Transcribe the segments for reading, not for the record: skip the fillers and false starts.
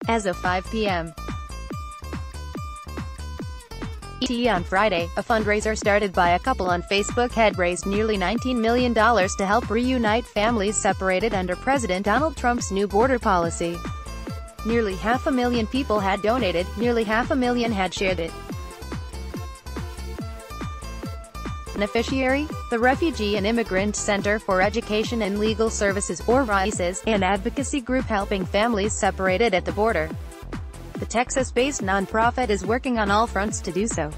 As of 5 p.m. ET on Friday, a fundraiser started by a couple on Facebook had raised nearly $19 million to help reunite families separated under President Donald Trump's new border policy. Nearly 500,000 people had donated, nearly 500,000 had shared it. Beneficiary? The Refugee and Immigrant Center for Education and Legal Services, or RICES, an advocacy group helping families separated at the border. The Texas-based nonprofit is working on all fronts to do so.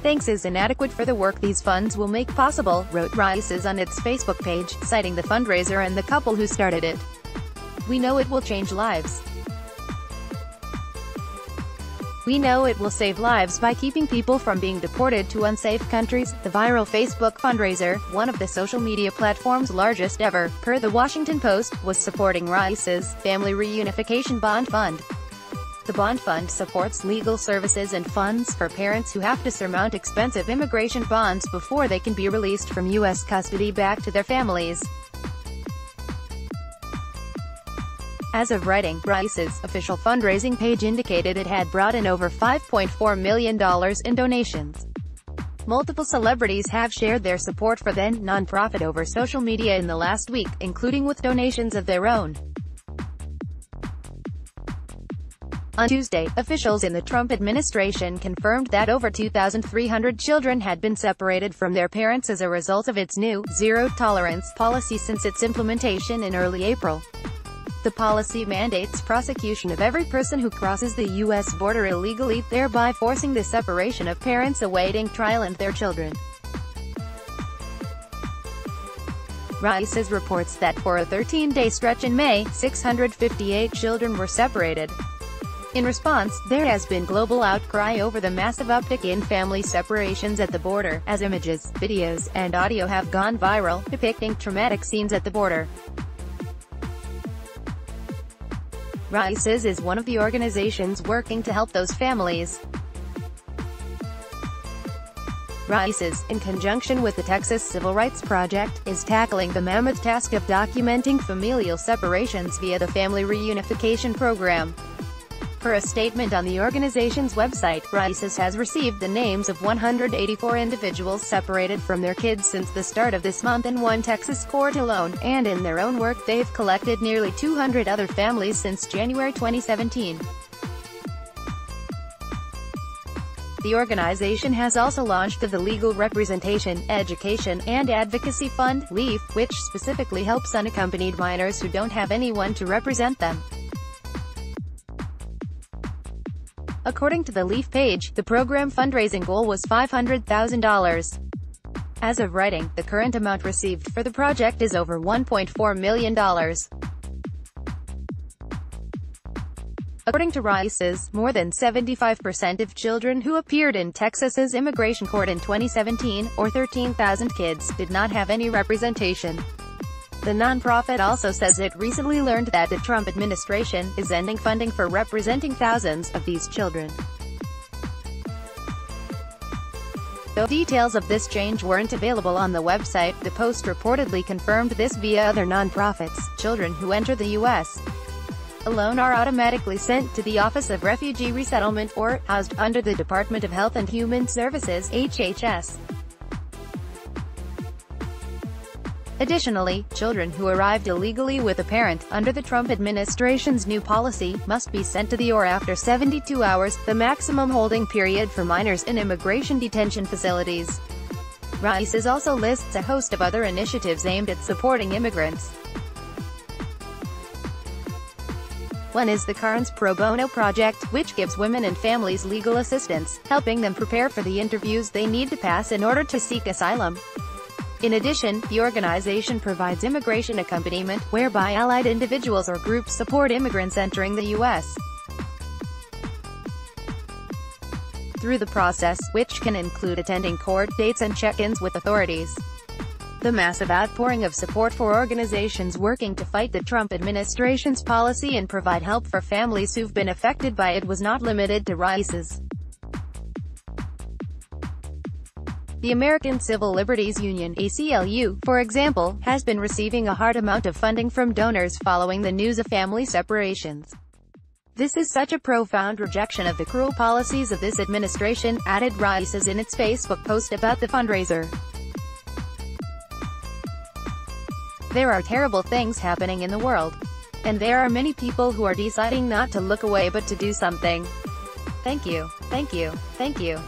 "Thanks is inadequate for the work these funds will make possible," wrote RICES on its Facebook page, citing the fundraiser and the couple who started it. "We know it will change lives. We know it will save lives by keeping people from being deported to unsafe countries." The viral Facebook fundraiser, one of the social media platform's largest ever, per The Washington Post, was supporting RICE's Family Reunification Bond Fund. The bond fund supports legal services and funds for parents who have to surmount expensive immigration bonds before they can be released from U.S. custody back to their families. As of writing, RICE's official fundraising page indicated it had brought in over $5.4 million in donations. Multiple celebrities have shared their support for the nonprofit over social media in the last week, including with donations of their own. On Tuesday, officials in the Trump administration confirmed that over 2,300 children had been separated from their parents as a result of its new zero-tolerance policy since its implementation in early April. The policy mandates prosecution of every person who crosses the U.S. border illegally, thereby forcing the separation of parents awaiting trial and their children. RICES reports that for a 13-day stretch in May, 658 children were separated. In response, there has been global outcry over the massive uptick in family separations at the border, as images, videos, and audio have gone viral, depicting traumatic scenes at the border. RICES is one of the organizations working to help those families. RICES, in conjunction with the Texas Civil Rights Project, is tackling the mammoth task of documenting familial separations via the Family Reunification Program. Per a statement on the organization's website, RICES has received the names of 184 individuals separated from their kids since the start of this month in one Texas court alone, and in their own work they've collected nearly 200 other families since January 2017. The organization has also launched the Legal Representation, Education, and Advocacy Fund, LEAF, which specifically helps unaccompanied minors who don't have anyone to represent them. According to the LEAF page, the program fundraising goal was $500,000. As of writing, the current amount received for the project is over $1.4 million. According to RICES, more than 75% of children who appeared in Texas's immigration court in 2017, or 13,000 kids, did not have any representation. The nonprofit also says it recently learned that the Trump administration is ending funding for representing thousands of these children. Though details of this change weren't available on the website, the Post reportedly confirmed this via other nonprofits. Children who enter the U.S. alone are automatically sent to the Office of Refugee Resettlement, or housed under the Department of Health and Human Services (HHS). Additionally, children who arrived illegally with a parent, under the Trump administration's new policy, must be sent to the OR after 72 hours, the maximum holding period for minors in immigration detention facilities. RICES also lists a host of other initiatives aimed at supporting immigrants. One is the Carnes Pro Bono Project, which gives women and families legal assistance, helping them prepare for the interviews they need to pass in order to seek asylum. In addition, the organization provides immigration accompaniment, whereby allied individuals or groups support immigrants entering the U.S. through the process, which can include attending court dates and check-ins with authorities. The massive outpouring of support for organizations working to fight the Trump administration's policy and provide help for families who've been affected by it was not limited to RICES. The American Civil Liberties Union (ACLU), for example, has been receiving a hard amount of funding from donors following the news of family separations. "This is such a profound rejection of the cruel policies of this administration," added Rices in its Facebook post about the fundraiser. "There are terrible things happening in the world. And there are many people who are deciding not to look away but to do something. Thank you, thank you, thank you."